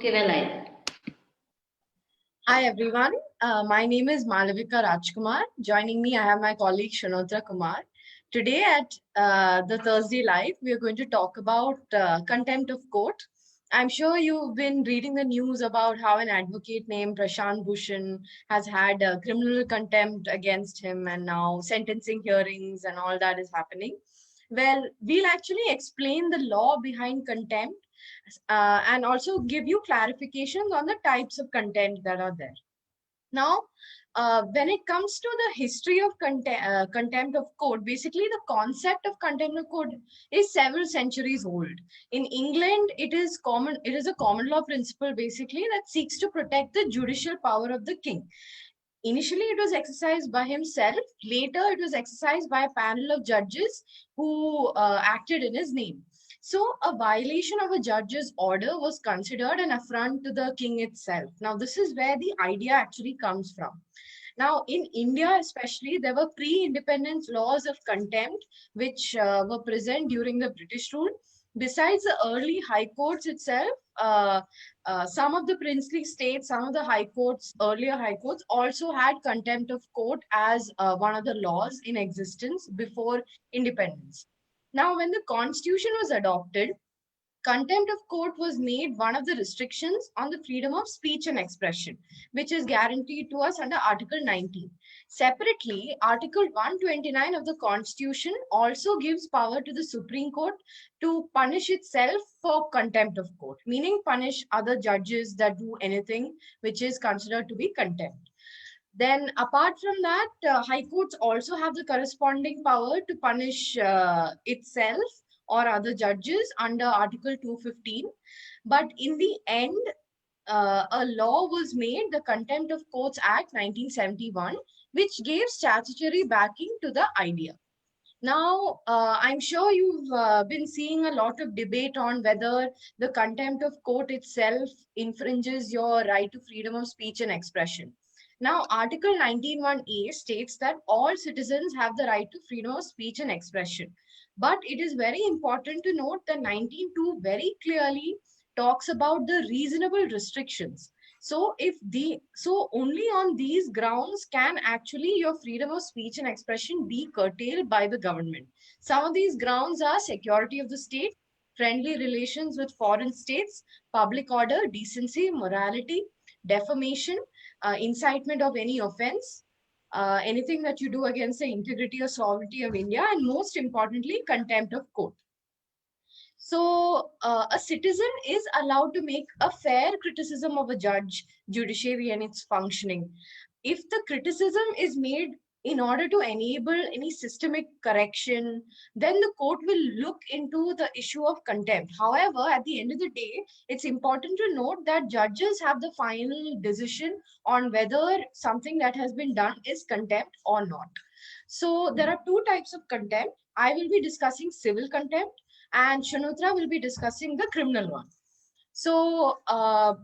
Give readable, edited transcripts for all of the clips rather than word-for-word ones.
Okay, well, I. Hi everyone, my name is Malavika Rajkumar. Joining me, I have my colleague Shanotra Kumar. Today at the Thursday Live, we are going to talk about contempt of court. I'm sure you've been reading the news about how an advocate named Prashant Bhushan has had criminal contempt against him and now sentencing hearings and all that is happening. Well, we'll actually explain the law behind contempt and also give you clarifications on the types of content that are there. Now, when it comes to the history of contempt of court, basically the concept of contempt of court is several centuries old. In England, it is common. It is a common law principle basically that seeks to protect the judicial power of the king. Initially, it was exercised by himself. Later, it was exercised by a panel of judges who acted in his name. So, a violation of a judge's order was considered an affront to the king itself. Now, this is where the idea actually comes from. Now, in India especially, there were pre-independence laws of contempt which were present during the British rule. Besides the early high courts itself, some of the princely states, some of the high courts, earlier high courts, also had contempt of court as one of the laws in existence before independence. Now, when the constitution was adopted, contempt of court was made one of the restrictions on the freedom of speech and expression, which is guaranteed to us under Article 19. Separately, Article 129 of the Constitution also gives power to the Supreme Court to punish itself for contempt of court, meaning punish other judges that do anything which is considered to be contempt. Then, apart from that, high courts also have the corresponding power to punish itself or other judges under Article 215. But in the end, a law was made, the Contempt of Courts Act 1971, which gave statutory backing to the idea. Now, I'm sure you've been seeing a lot of debate on whether the contempt of court itself infringes your right to freedom of speech and expression. Now, Article 19(1)(a) states that all citizens have the right to freedom of speech and expression. But it is very important to note that 19(2) very clearly talks about the reasonable restrictions. So only on these grounds can actually your freedom of speech and expression be curtailed by the government. Some of these grounds are security of the state, friendly relations with foreign states, public order, decency, morality, defamation, incitement of any offense, anything that you do against the integrity or sovereignty of India, and most importantly, contempt of court. So, a citizen is allowed to make a fair criticism of a judge, judiciary, and its functioning. If the criticism is made in order to enable any systemic correction, then the court will look into the issue of contempt. However, at the end of the day, it's important to note that judges have the final decision on whether something that has been done is contempt or not. So, there are two types of contempt. I will be discussing civil contempt and Shanotra will be discussing the criminal one. So,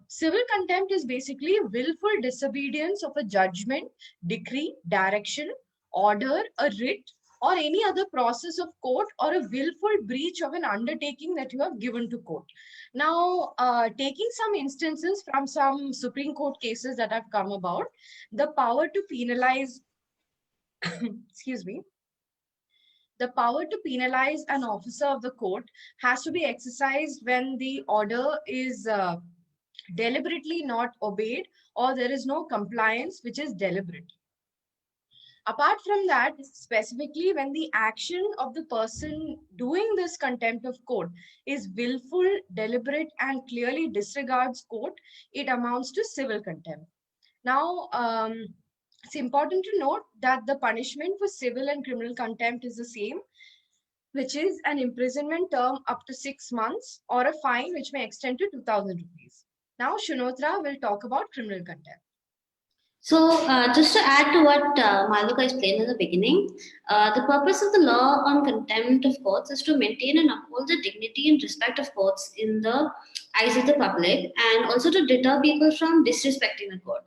civil contempt is basically willful disobedience of a judgment, decree, direction, order, a writ, or any other process of court, or a willful breach of an undertaking that you have given to court. Now, taking some instances from some Supreme Court cases that have come about, the power to penalize, excuse me, the power to penalize an officer of the court has to be exercised when the order is deliberately not obeyed or there is no compliance which is deliberate. Apart from that, specifically when the action of the person doing this contempt of court is willful, deliberate, and clearly disregards court, it amounts to civil contempt. Now, it's important to note that the punishment for civil and criminal contempt is the same, which is an imprisonment term up to 6 months or a fine which may extend to 2,000 rupees. Now, Shanotra will talk about criminal contempt. So, just to add to what Malvika explained in the beginning, the purpose of the law on contempt of courts is to maintain and uphold the dignity and respect of courts in the eyes of the public and also to deter people from disrespecting the court.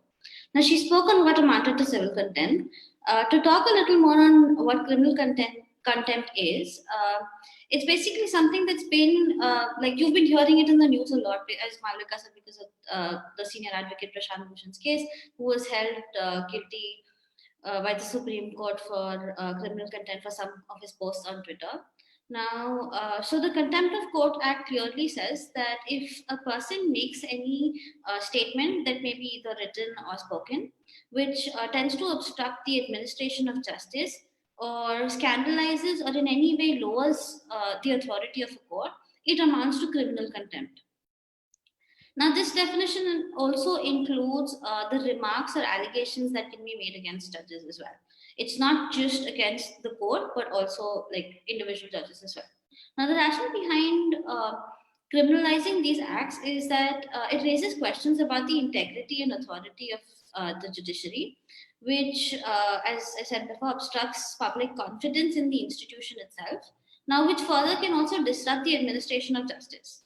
Now, she spoke on what amounted to civil contempt. To talk a little more on what criminal contempt contempt is. It's basically something that's been like you've been hearing it in the news a lot, as Malvika said, because of the senior advocate Prashant Bhushan's case, who was held guilty by the Supreme Court for criminal contempt for some of his posts on Twitter. Now, so the Contempt of Court Act clearly says that if a person makes any statement that may be either written or spoken, which tends to obstruct the administration of justice or scandalizes or in any way lowers the authority of a court, it amounts to criminal contempt. Now, this definition also includes the remarks or allegations that can be made against judges as well. It's not just against the court, but also like individual judges as well. Now, the rationale behind criminalizing these acts is that it raises questions about the integrity and authority of the judiciary, which, as I said before, obstructs public confidence in the institution itself. Now, which further can also disrupt the administration of justice.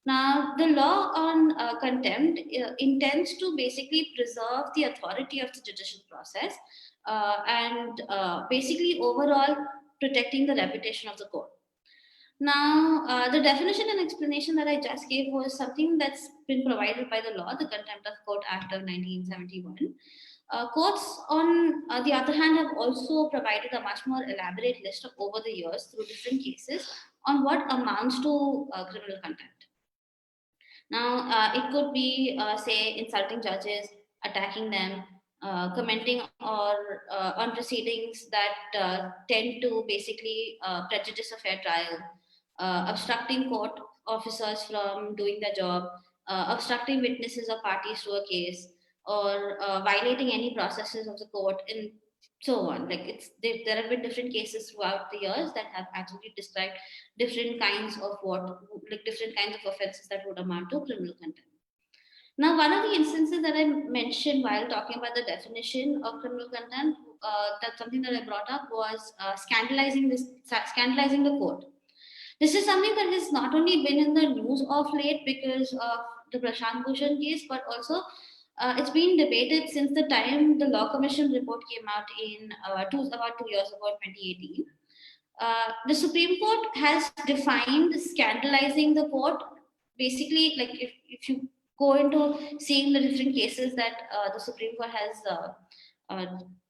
Now, the law on contempt intends to basically preserve the authority of the judicial process and basically overall protecting the reputation of the court. Now, the definition and explanation that I just gave was something that's been provided by the law, the Contempt of Court Act of 1971. Courts, on the other hand, have also provided a much more elaborate list over the years through different cases on what amounts to criminal contempt. Now, it could be, say, insulting judges, attacking them, commenting or on proceedings that tend to basically prejudice a fair trial, obstructing court officers from doing their job, obstructing witnesses or parties to a case, or violating any processes of the court, and so on. Like there have been different cases throughout the years that have actually described different kinds of different kinds of offenses that would amount to criminal contempt. Now, one of the instances that I mentioned while talking about the definition of criminal contempt, that's something that I brought up, was scandalizing the court. This is something that has not only been in the news of late because of the Prashant Bhushan case, but also it's been debated since the time the Law Commission report came out in about 2 years ago, 2018. The Supreme Court has defined scandalizing the court. Basically, like if you go into seeing the different cases that the Supreme Court has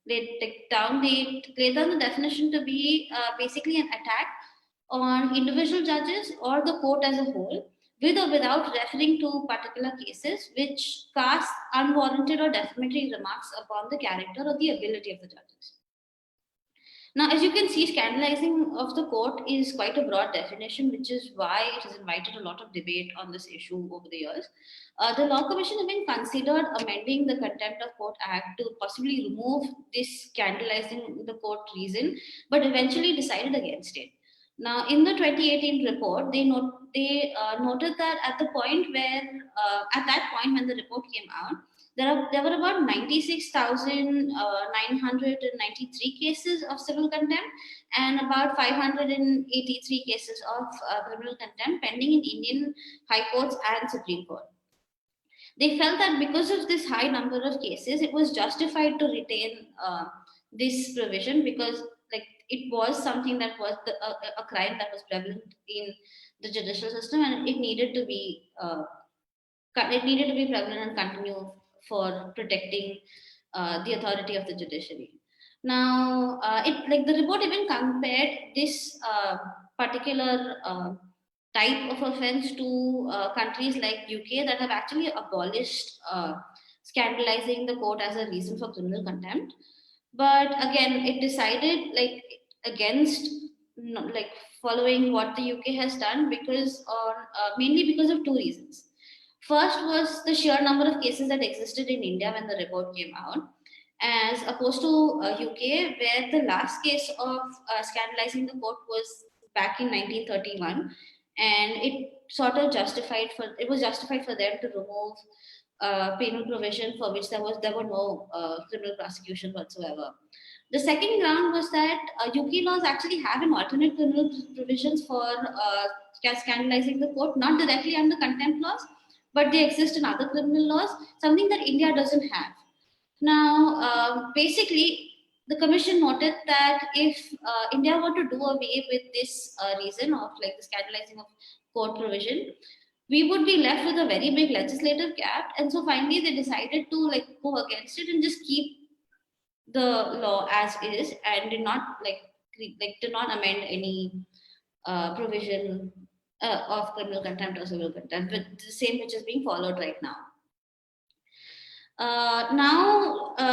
laid down the definition to be basically an attack on individual judges or the court as a whole, with or without referring to particular cases which cast unwarranted or defamatory remarks upon the character or the ability of the judges. Now, as you can see, scandalizing of the court is quite a broad definition, which is why it has invited a lot of debate on this issue over the years. The Law Commission has been considered amending the Contempt of Court Act to possibly remove this scandalizing the court reason, but eventually decided against it. Now, in the 2018 report, they noted that at that point when the report came out, there were about 96,993 cases of civil contempt and about 583 cases of criminal contempt pending in Indian high courts and Supreme Court. They felt that because of this high number of cases, it was justified to retain this provision because it was something that was a crime that was prevalent in the judicial system, and it needed to be prevalent and continue for protecting the authority of the judiciary. Now, the report even compared this particular type of offense to countries like UK that have actually abolished scandalizing the court as a reason for criminal contempt. But again, it decided against following what the UK has done mainly because of two reasons. First was the sheer number of cases that existed in India when the report came out, as opposed to UK, where the last case of scandalizing the court was back in 1931, and it was justified for them to remove penal provision for which there were no criminal prosecution whatsoever. The second ground was that UK laws actually have an alternate criminal provisions for scandalizing the court, not directly under contempt laws, but they exist in other criminal laws, something that India doesn't have. Now, basically, the commission noted that if India were to do away with this reason of like the scandalizing of court provision, we would be left with a very big legislative gap. And so finally they decided to like go against it and just keep the law as is, and did not did not amend any provision of criminal contempt or civil contempt, but the same which is being followed right now.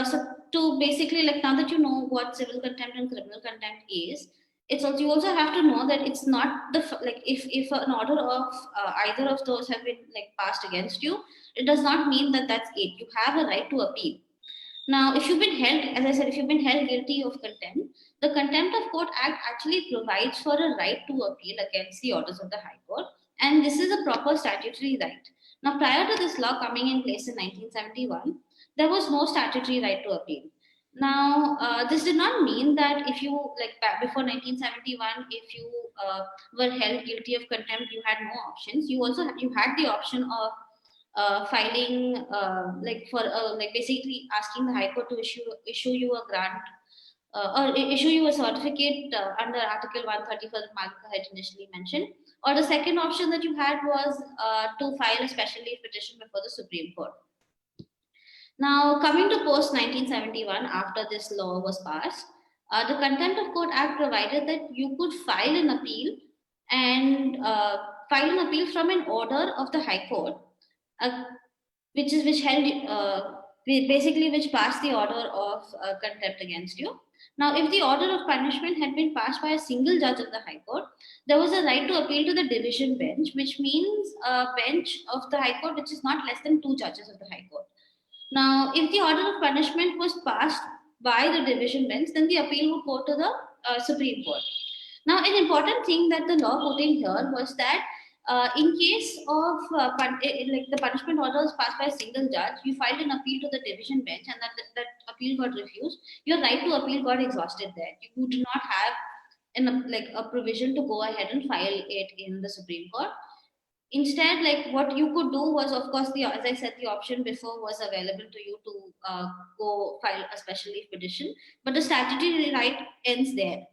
So to basically like now that you know what civil contempt and criminal contempt is, it's also you also have to know that it's not the like if an order of either of those have been like passed against you, it does not mean that that's it. You have a right to appeal. Now, if you've been held, as I said, if you've been held guilty of contempt, the Contempt of Court Act actually provides for a right to appeal against the orders of the High Court, and this is a proper statutory right. Now, prior to this law coming in place in 1971, there was no statutory right to appeal. Now, this did not mean that if you like back before 1971, if you were held guilty of contempt, you had no options. You had the option of filing like for like basically asking the High Court to issue you a grant or issue you a certificate under Article 134 that Malvika had initially mentioned. Or the second option that you had was to file a special leave petition before the Supreme Court. Now, coming to post 1971, after this law was passed, the Contempt of Court Act provided that you could file an appeal and file an appeal from an order of the High Court, which held basically which passed the order of contempt against you. Now, if the order of punishment had been passed by a single judge of the High Court, there was a right to appeal to the division bench, which means a bench of the High Court which is not less than 2 judges of the High Court. Now, if the order of punishment was passed by the division bench, then the appeal would go to the Supreme Court. Now, an important thing that the law put in here was that in case of like the punishment order was passed by a single judge, you filed an appeal to the division bench, and that appeal got refused. Your right to appeal got exhausted there. You do not have a provision to go ahead and file it in the Supreme Court. Instead, like what you could do was, of course, as I said, the option before was available to you to go file a special leave petition, but the statutory right ends there.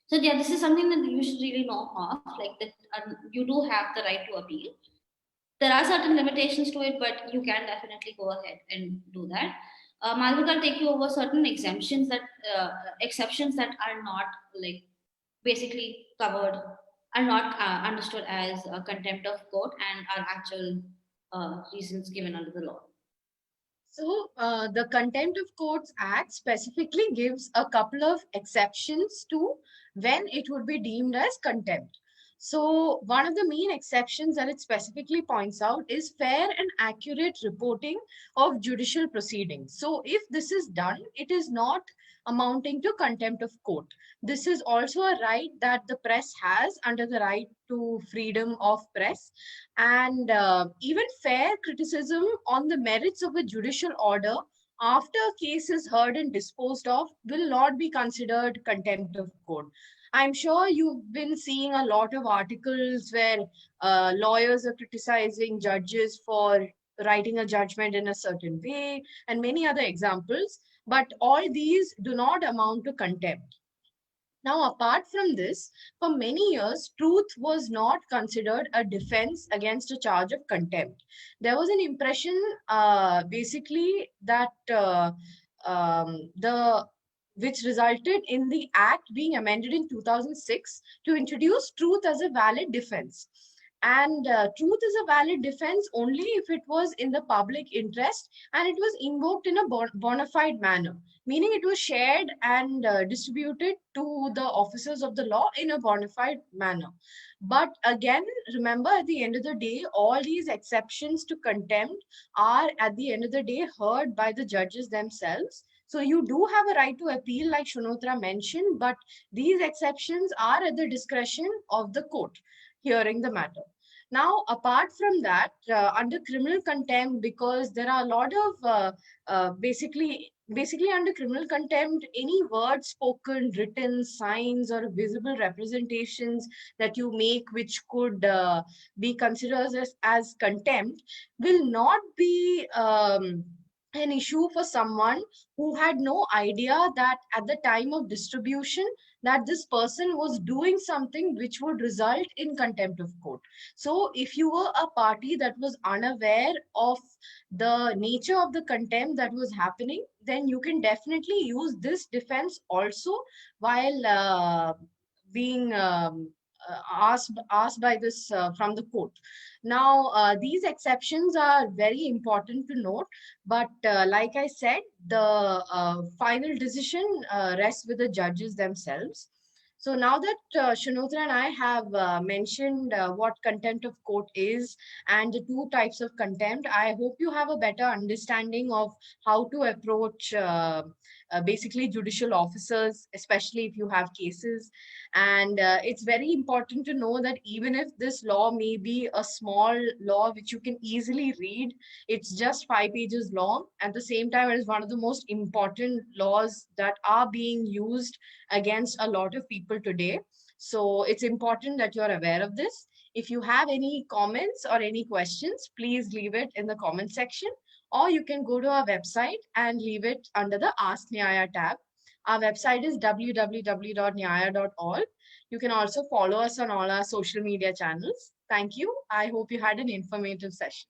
So yeah, this is something that you should really know of, like that you do have the right to appeal. There are certain limitations to it, but you can definitely go ahead and do that. Malvika will take you over certain exceptions that are not like basically covered, are not understood as contempt of court and are actual reasons given under the law. So the Contempt of Courts Act specifically gives a couple of exceptions to when it would be deemed as contempt. So one of the main exceptions that it specifically points out is fair and accurate reporting of judicial proceedings. So if this is done, it is not amounting to contempt of court. This is also a right that the press has under the right to freedom of press, and even fair criticism on the merits of a judicial order after a case is heard and disposed of will not be considered contempt of court. I'm sure you've been seeing a lot of articles where lawyers are criticizing judges for writing a judgment in a certain way, and many other examples, but all these do not amount to contempt. Now, apart from this, for many years, truth was not considered a defense against a charge of contempt. There was an impression, basically, that which resulted in the act being amended in 2006 to introduce truth as a valid defense. And truth is a valid defense only if it was in the public interest and it was invoked in a bona fide manner, meaning it was shared and distributed to the officers of the law in a bona fide manner. But again, remember, at the end of the day, all these exceptions to contempt are at the end of the day heard by the judges themselves. So you do have a right to appeal, like Shanotra mentioned, but these exceptions are at the discretion of the court hearing the matter. Now, apart from that, under criminal contempt, because there are a lot of basically under criminal contempt, any word spoken, written, signs, or visible representations that you make which could be considered as contempt will not be an issue for someone who had no idea that at the time of distribution that this person was doing something which would result in contempt of court. So if you were a party that was unaware of the nature of the contempt that was happening, then you can definitely use this defense also while being asked by this from the court. Now, these exceptions are very important to note, but like I said, the final decision rests with the judges themselves. So now that Shanotra and I have mentioned what contempt of court is and the two types of contempt, I hope you have a better understanding of how to approach basically judicial officers, especially if you have cases. And it's very important to know that even if this law may be a small law which you can easily read, it's just 5 pages long. At the same time, it is one of the most important laws that are being used against a lot of people today. So it's important that you're aware of this. If you have any comments or any questions, please leave it in the comment section, or you can go to our website and leave it under the Ask Nyaya tab. Our website is www.nyaya.org. You can also follow us on all our social media channels. Thank you. I hope you had an informative session.